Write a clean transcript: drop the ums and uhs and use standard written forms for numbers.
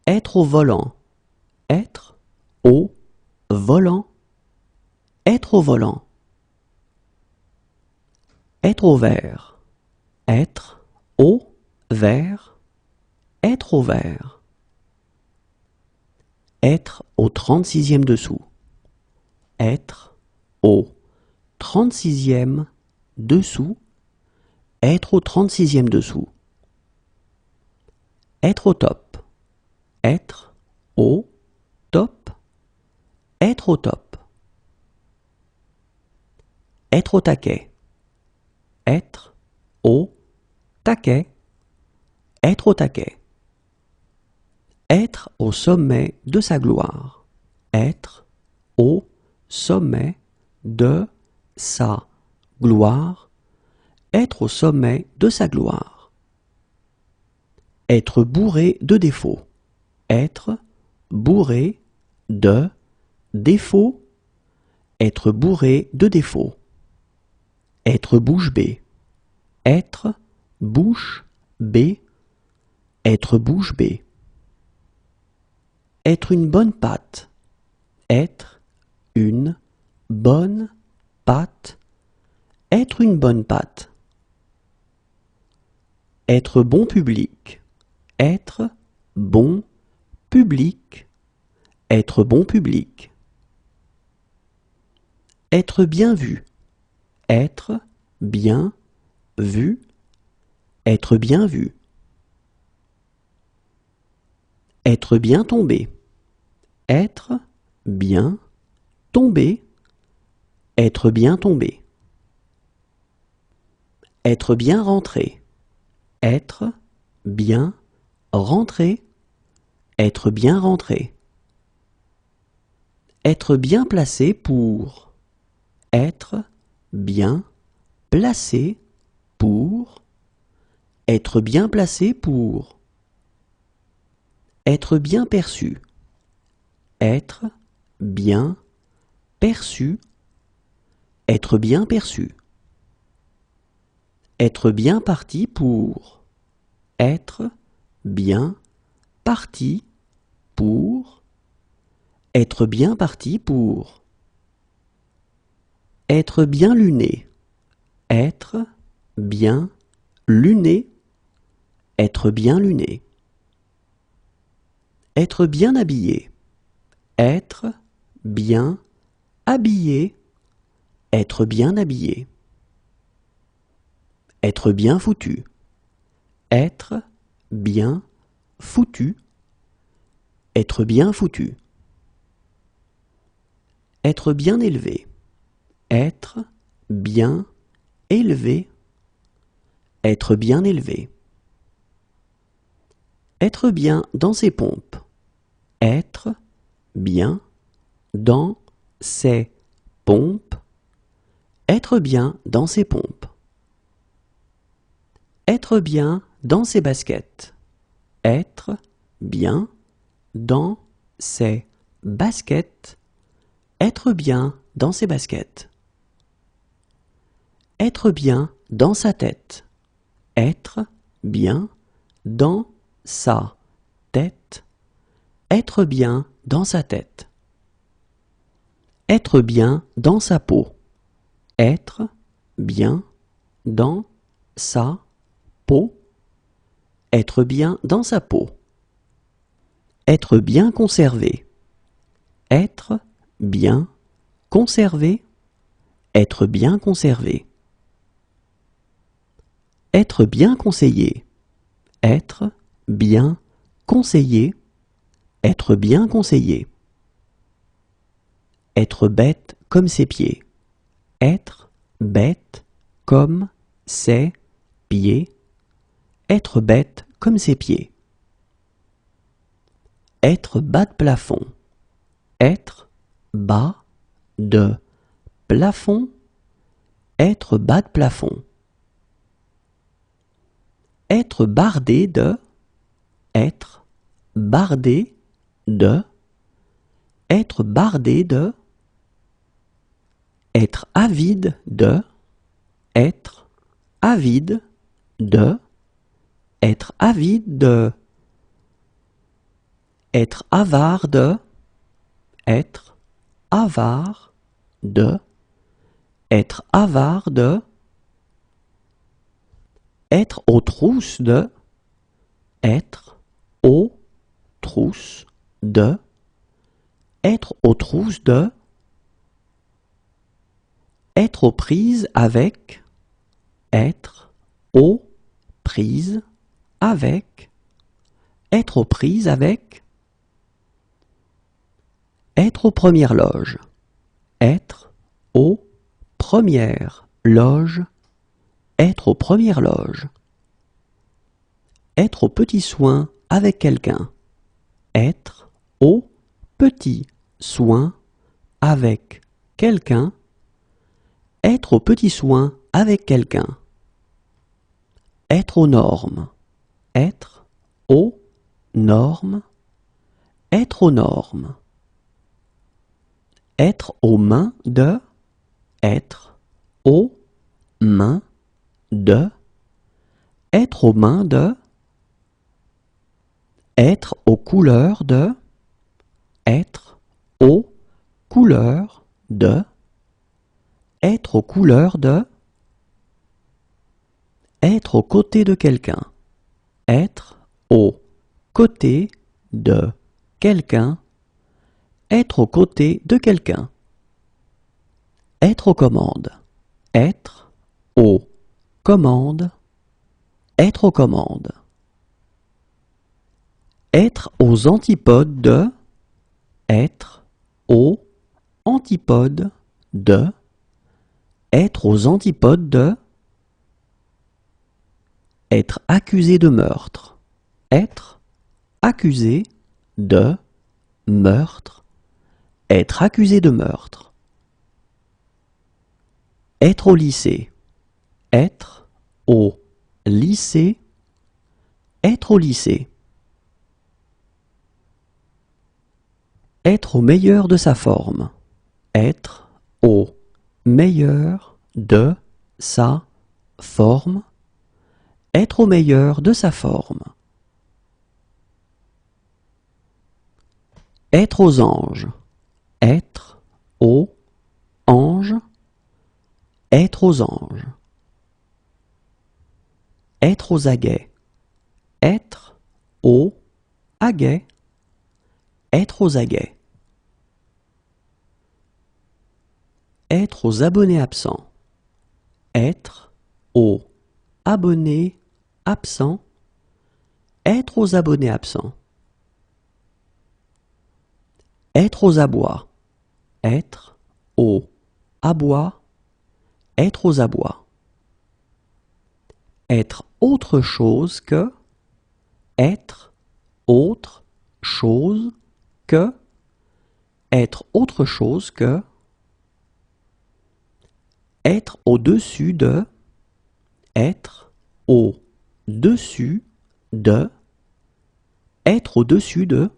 Être au volant. Être au volant. Être au volant. Être au vert. Être au vert. Être au vert. Être au 36e dessous. Être au 36e dessous. Être au 36e dessous. Être au top. Être au top. Être au top. Être au taquet. Être au taquet. Être au taquet. Être au sommet de sa gloire. Être au sommet de sa gloire. Être au sommet de sa gloire. Être bourré de défauts. Être bourré de défauts. Être bourré de défauts. Être bouche bée. Être bouche bée. Être bouche bée. Être une bonne pâte. Être une bonne pâte. Être une bonne pâte. Être bon public. Être bon public. Être bon public. Être bien vu. Être bien vu. Être bien vu. Être bien tombé. Être bien tombé. Être bien tombé. Être bien rentré. Être bien rentré. Être bien rentré. Être bien placé pour. Être bien placé pour. Être bien placé pour. Être bien perçu. Être bien perçu. Être bien perçu. Être bien parti pour. Être bien parti pour. Être bien parti pour. Être bien luné. Être bien luné. Être bien luné. Être bien habillé. Être bien habillé. Être bien habillé. Être bien foutu. Être bien foutu. Être bien foutu. Être bien élevé. Être bien élevé. Être bien élevé. Être bien dans ses pompes. Être bien dans ses pompes. Être bien dans ses pompes. Être bien dans ses baskets. Être bien dans ses baskets. Être bien dans ses baskets. Être bien dans sa tête. Être bien dans sa tête. Être bien dans sa tête. Être bien dans sa peau. Être bien dans sa peau. Être bien dans sa peau. Être bien conservé. Être bien conservé. Être bien conservé. Être bien conseillé. Être bien conseillé. Être bien conseillé. Être bête comme ses pieds. Être bête comme ses pieds. Être bête comme ses pieds. Être bas de plafond. Être bas de plafond. Être bas de plafond. Être bardé de. Être bardé de. Être bardé de. Être avide de. Être avide de. Être avide de. être avare de, être avare de, être avare de, être aux trousses de, être aux trousses de, être aux trousses de, être aux prises avec, être aux prises avec, être aux prises avec, être aux premières loges, être aux premières loges, être aux premières loges, être aux petits soins avec quelqu'un, être aux petits soins avec quelqu'un, être aux petits soins avec quelqu'un, être aux normes, être aux normes, être aux normes, être aux mains de, être aux mains de, être aux mains de, être aux couleurs de, être aux couleurs de, être aux couleurs de, être aux côtés de quelqu'un, être aux côtés de quelqu'un, être aux côtés de quelqu'un, être aux commandes, être aux commandes, être aux commandes, être aux antipodes de, être aux antipodes de, être aux antipodes de, être accusé de meurtre, être accusé de meurtre, être accusé de meurtre, être au lycée, être au lycée, être au lycée, être au meilleur de sa forme, être au meilleur de sa forme, être au meilleur de sa forme, être aux anges, être aux anges, être aux anges, être aux aguets, être aux aguets, être aux aguets, être aux abonnés absents, être aux abonnés absents, être aux abonnés absents, être aux abois, être aux abois, être aux abois, être autre chose que, être autre chose que, être autre chose que, être au-dessus de, être au-dessus de, être au-dessus de,